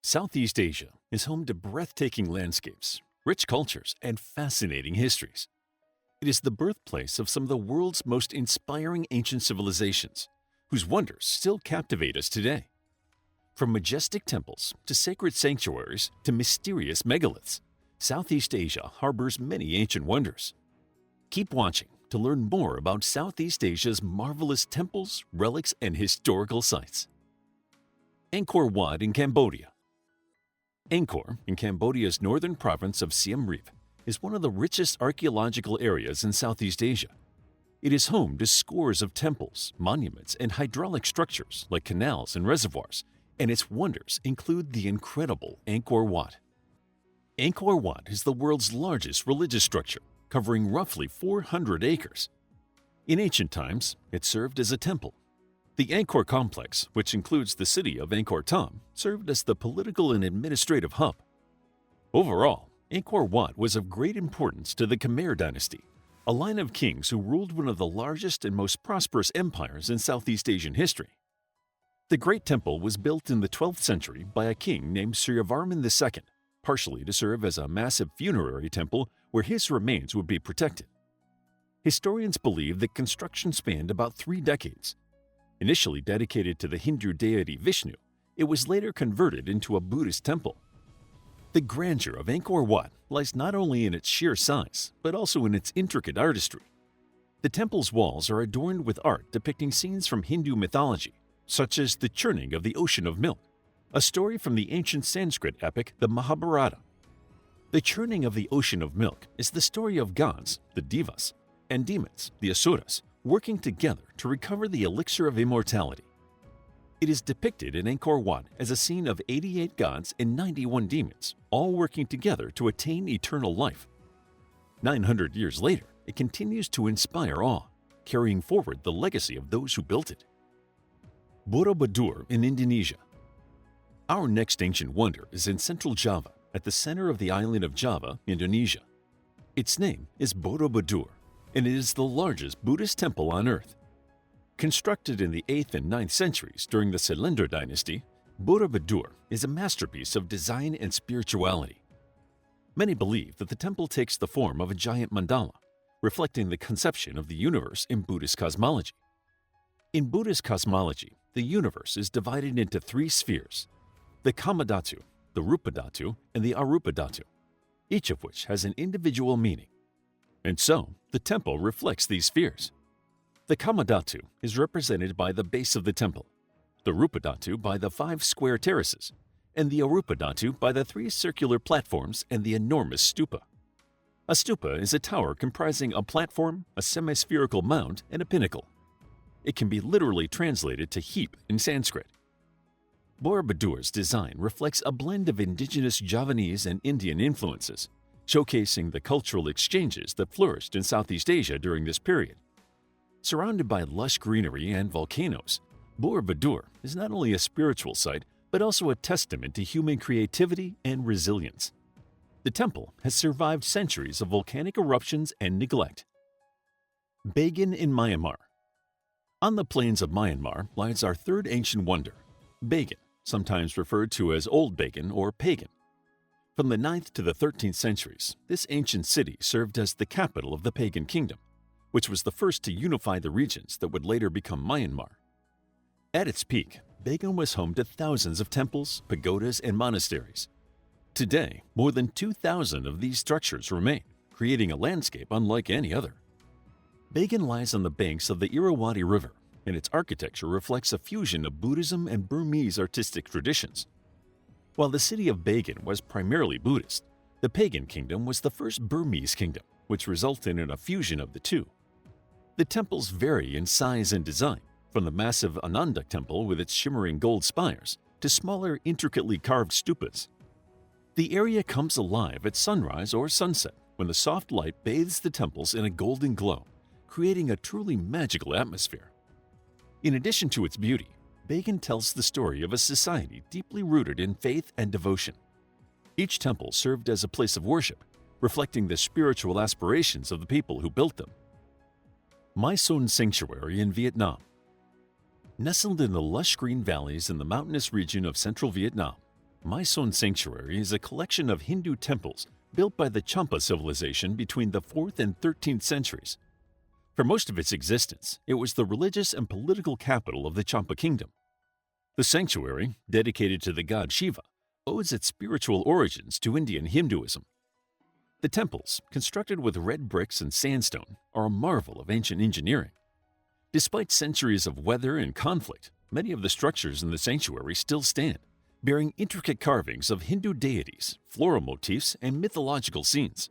Southeast Asia is home to breathtaking landscapes, rich cultures, and fascinating histories. It is the birthplace of some of the world's most inspiring ancient civilizations, whose wonders still captivate us today. From majestic temples to sacred sanctuaries to mysterious megaliths, Southeast Asia harbors many ancient wonders. Keep watching to learn more about Southeast Asia's marvelous temples, relics, and historical sites. Angkor Wat in Cambodia. Angkor, in Cambodia's northern province of Siem Reap, is one of the richest archaeological areas in Southeast Asia. It is home to scores of temples, monuments, and hydraulic structures like canals and reservoirs, and its wonders include the incredible Angkor Wat. Angkor Wat is the world's largest religious structure, covering roughly 400 acres. In ancient times, it served as a temple. The Angkor complex, which includes the city of Angkor Thom, served as the political and administrative hub. Overall, Angkor Wat was of great importance to the Khmer dynasty, a line of kings who ruled one of the largest and most prosperous empires in Southeast Asian history. The Great Temple was built in the 12th century by a king named Suryavarman II, partially to serve as a massive funerary temple where his remains would be protected. Historians believe that construction spanned about 3 decades. Initially dedicated to the Hindu deity Vishnu, it was later converted into a Buddhist temple. The grandeur of Angkor Wat lies not only in its sheer size, but also in its intricate artistry. The temple's walls are adorned with art depicting scenes from Hindu mythology, such as the churning of the ocean of milk, a story from the ancient Sanskrit epic the Mahabharata. The churning of the ocean of milk is the story of gods, the Devas, and demons, the Asuras, working together to recover the elixir of immortality. It is depicted in Angkor Wat as a scene of 88 gods and 91 demons, all working together to attain eternal life. 900 years later, it continues to inspire awe, carrying forward the legacy of those who built it. Borobudur in Indonesia. Our next ancient wonder is in central Java, at the center of the island of Java, Indonesia. Its name is Borobudur, and it is the largest Buddhist temple on earth. Constructed in the 8th and 9th centuries during the Selender dynasty, Borobudur is a masterpiece of design and spirituality. Many believe that the temple takes the form of a giant mandala, reflecting the conception of the universe in Buddhist cosmology. In Buddhist cosmology, the universe is divided into 3 spheres: the Kamadhatu, the Rupadhatu, and the Arupadhatu, each of which has an individual meaning. And so, the temple reflects these spheres. The Kamadhatu is represented by the base of the temple, the Rupadhatu by the 5 square terraces, and the Arupadhatu by the 3 circular platforms and the enormous stupa. A stupa is a tower comprising a platform, a semi-spherical mound, and a pinnacle. It can be literally translated to heap in Sanskrit. Borobudur's design reflects a blend of indigenous Javanese and Indian influences, showcasing the cultural exchanges that flourished in Southeast Asia during this period. Surrounded by lush greenery and volcanoes, Borobudur is not only a spiritual site, but also a testament to human creativity and resilience. The temple has survived centuries of volcanic eruptions and neglect. Bagan in Myanmar. On the plains of Myanmar lies our third ancient wonder, Bagan, sometimes referred to as Old Bagan or Pagan. From the 9th to the 13th centuries, this ancient city served as the capital of the Pagan kingdom, which was the first to unify the regions that would later become Myanmar. At its peak, Bagan was home to thousands of temples, pagodas, and monasteries. Today, more than 2,000 of these structures remain, creating a landscape unlike any other. Bagan lies on the banks of the Irrawaddy River, and its architecture reflects a fusion of Buddhism and Burmese artistic traditions. While the city of Bagan was primarily Buddhist, the Pagan kingdom was the first Burmese kingdom, which resulted in a fusion of the two. The temples vary in size and design, from the massive Ananda temple with its shimmering gold spires to smaller, intricately carved stupas. The area comes alive at sunrise or sunset when the soft light bathes the temples in a golden glow, creating a truly magical atmosphere. In addition to its beauty, Bagan tells the story of a society deeply rooted in faith and devotion. Each temple served as a place of worship, reflecting the spiritual aspirations of the people who built them. My Son Sanctuary in Vietnam. Nestled in the lush green valleys in the mountainous region of central Vietnam, Mysore Sanctuary is a collection of Hindu temples built by the Champa civilization between the 4th and 13th centuries. For most of its existence, it was the religious and political capital of the Champa kingdom. The sanctuary, dedicated to the god Shiva, owes its spiritual origins to Indian Hinduism. The temples, constructed with red bricks and sandstone, are a marvel of ancient engineering. Despite centuries of weather and conflict, many of the structures in the sanctuary still stand, bearing intricate carvings of Hindu deities, floral motifs, and mythological scenes.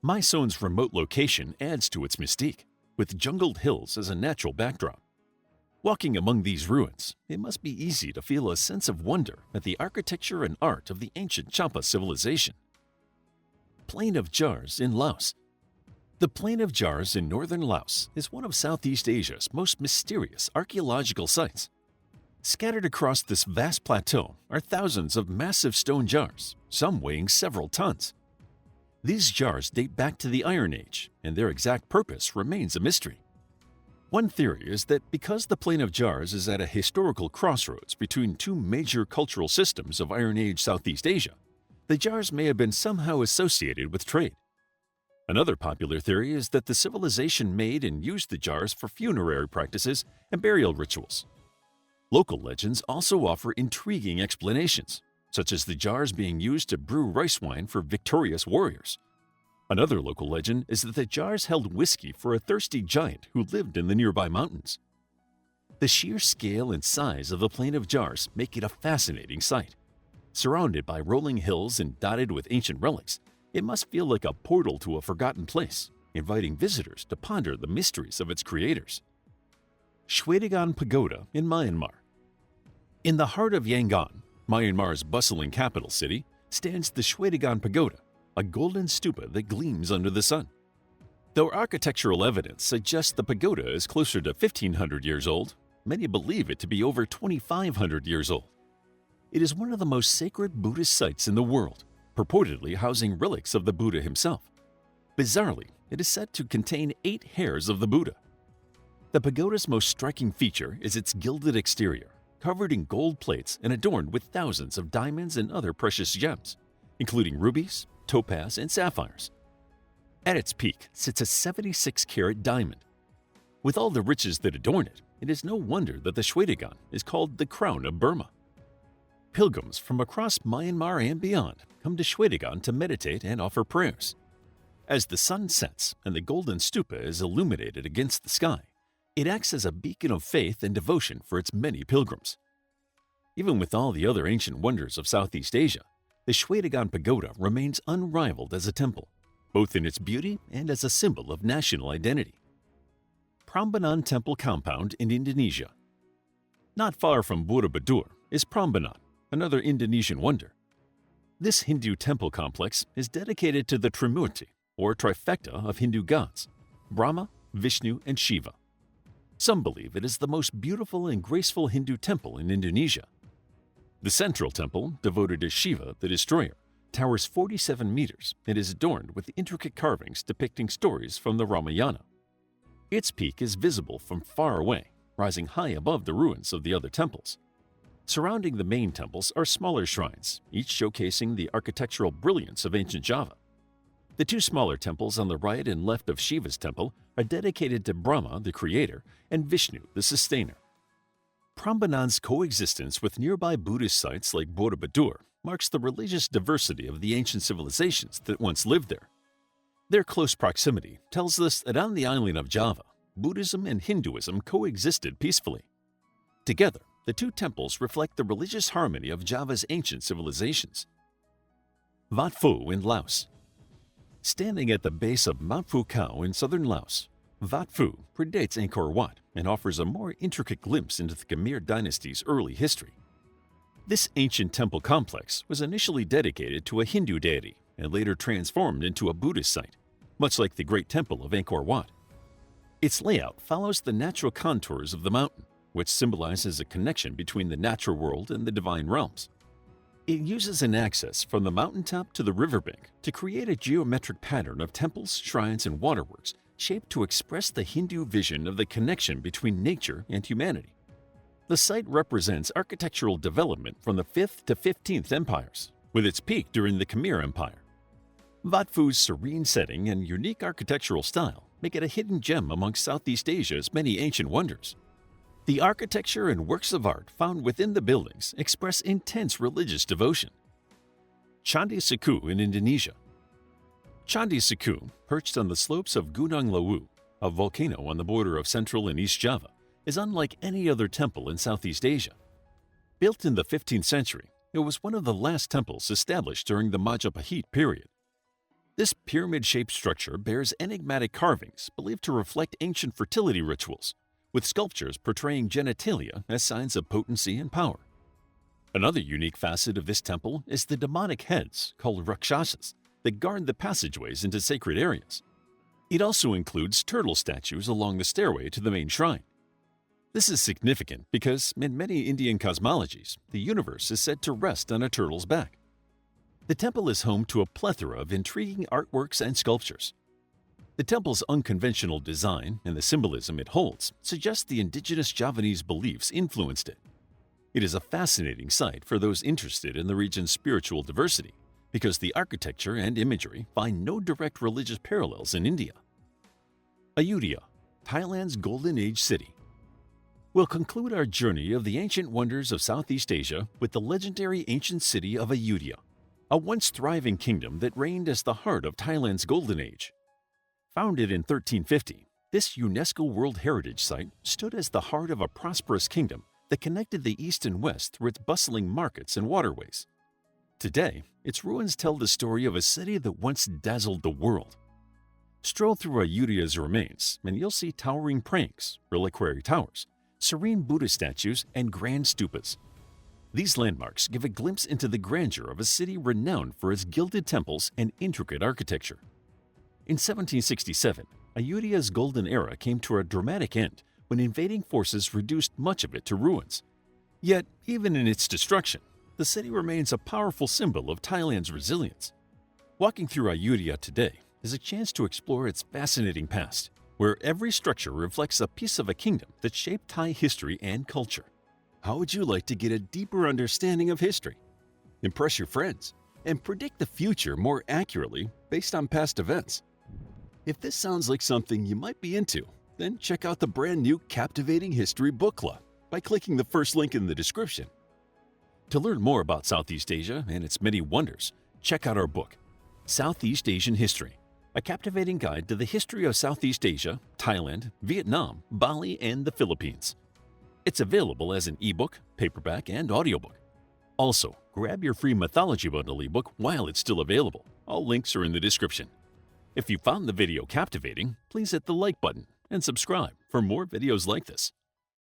Mysore's remote location adds to its mystique, with jungled hills as a natural backdrop. Walking among these ruins, it must be easy to feel a sense of wonder at the architecture and art of the ancient Champa civilization. Plain of Jars in Laos. The Plain of Jars in northern Laos is one of Southeast Asia's most mysterious archaeological sites. Scattered across this vast plateau are thousands of massive stone jars, some weighing several tons. These jars date back to the Iron Age, and their exact purpose remains a mystery. One theory is that because the Plain of Jars is at a historical crossroads between two major cultural systems of Iron Age Southeast Asia, the jars may have been somehow associated with trade. Another popular theory is that the civilization made and used the jars for funerary practices and burial rituals. Local legends also offer intriguing explanations, such as the jars being used to brew rice wine for victorious warriors. Another local legend is that the jars held whiskey for a thirsty giant who lived in the nearby mountains. The sheer scale and size of the Plain of Jars make it a fascinating sight. Surrounded by rolling hills and dotted with ancient relics, it must feel like a portal to a forgotten place, inviting visitors to ponder the mysteries of its creators. Shwedagon Pagoda in Myanmar. In the heart of Yangon, Myanmar's bustling capital city, stands the Shwedagon Pagoda, a golden stupa that gleams under the sun. Though architectural evidence suggests the pagoda is closer to 1,500 years old, many believe it to be over 2,500 years old. It is one of the most sacred Buddhist sites in the world, purportedly housing relics of the Buddha himself. Bizarrely, it is said to contain 8 hairs of the Buddha. The pagoda's most striking feature is its gilded exterior, covered in gold plates and adorned with thousands of diamonds and other precious gems, including rubies, topaz, and sapphires. At its peak sits a 76-carat diamond. With all the riches that adorn it, it is no wonder that the Shwedagon is called the Crown of Burma. Pilgrims from across Myanmar and beyond come to Shwedagon to meditate and offer prayers. As the sun sets and the golden stupa is illuminated against the sky, it acts as a beacon of faith and devotion for its many pilgrims. Even with all the other ancient wonders of Southeast Asia, the Shwedagon Pagoda remains unrivaled as a temple, both in its beauty and as a symbol of national identity. Prambanan Temple Compound in Indonesia. Not far from Borobudur is Prambanan, another Indonesian wonder. This Hindu temple complex is dedicated to the Trimurti, or trifecta of Hindu gods, Brahma, Vishnu, and Shiva. Some believe it is the most beautiful and graceful Hindu temple in Indonesia. The central temple, devoted to Shiva the Destroyer, towers 47 meters and is adorned with intricate carvings depicting stories from the Ramayana. Its peak is visible from far away, rising high above the ruins of the other temples. Surrounding the main temples are smaller shrines, each showcasing the architectural brilliance of ancient Java. The 2 smaller temples on the right and left of Shiva's temple are dedicated to Brahma, the creator, and Vishnu, the sustainer. Prambanan's coexistence with nearby Buddhist sites like Borobudur marks the religious diversity of the ancient civilizations that once lived there. Their close proximity tells us that on the island of Java, Buddhism and Hinduism coexisted peacefully. Together, the 2 temples reflect the religious harmony of Java's ancient civilizations. Vat Phou in Laos. Standing at the base of Mount Phu Khao in southern Laos, Vat Phou predates Angkor Wat and offers a more intricate glimpse into the Khmer dynasty's early history. This ancient temple complex was initially dedicated to a Hindu deity and later transformed into a Buddhist site, much like the Great Temple of Angkor Wat. Its layout follows the natural contours of the mountain, which symbolizes a connection between the natural world and the divine realms. It uses an axis from the mountaintop to the riverbank to create a geometric pattern of temples, shrines, and waterworks shaped to express the Hindu vision of the connection between nature and humanity. The site represents architectural development from the 5th to 15th empires, with its peak during the Khmer Empire. Vat Phou's serene setting and unique architectural style make it a hidden gem amongst Southeast Asia's many ancient wonders. The architecture and works of art found within the buildings express intense religious devotion. Candi Sukuh in Indonesia. Candi Sukuh, perched on the slopes of Gunung Lawu, a volcano on the border of Central and East Java, is unlike any other temple in Southeast Asia. Built in the 15th century, it was one of the last temples established during the Majapahit period. This pyramid-shaped structure bears enigmatic carvings believed to reflect ancient fertility rituals, with sculptures portraying genitalia as signs of potency and power. Another unique facet of this temple is the demonic heads, called rakshasas, that guard the passageways into sacred areas. It also includes turtle statues along the stairway to the main shrine. This is significant because, in many Indian cosmologies, the universe is said to rest on a turtle's back. The temple is home to a plethora of intriguing artworks and sculptures. The temple's unconventional design and the symbolism it holds suggest the indigenous Javanese beliefs influenced it. It is a fascinating site for those interested in the region's spiritual diversity because the architecture and imagery find no direct religious parallels in India. Ayutthaya, Thailand's Golden Age city. We'll conclude our journey of the ancient wonders of Southeast Asia with the legendary ancient city of Ayutthaya, a once thriving kingdom that reigned as the heart of Thailand's Golden Age. Founded in 1350, this UNESCO World Heritage Site stood as the heart of a prosperous kingdom that connected the East and West through its bustling markets and waterways. Today, its ruins tell the story of a city that once dazzled the world. Stroll through Ayutthaya's remains and you'll see towering pranks, reliquary towers, serene Buddha statues, and grand stupas. These landmarks give a glimpse into the grandeur of a city renowned for its gilded temples and intricate architecture. In 1767, Ayutthaya's golden era came to a dramatic end when invading forces reduced much of it to ruins. Yet, even in its destruction, the city remains a powerful symbol of Thailand's resilience. Walking through Ayutthaya today is a chance to explore its fascinating past, where every structure reflects a piece of a kingdom that shaped Thai history and culture. How would you like to get a deeper understanding of history, impress your friends, and predict the future more accurately based on past events? If this sounds like something you might be into, then check out the brand new Captivating History Book Club by clicking the first link in the description. To learn more about Southeast Asia and its many wonders, check out our book, Southeast Asian History, a captivating guide to the history of Southeast Asia, Thailand, Vietnam, Bali, and the Philippines. It's available as an ebook, paperback, and audiobook. Also, grab your free Mythology Bundle ebook while it's still available. All links are in the description. If you found the video captivating, please hit the like button and subscribe for more videos like this.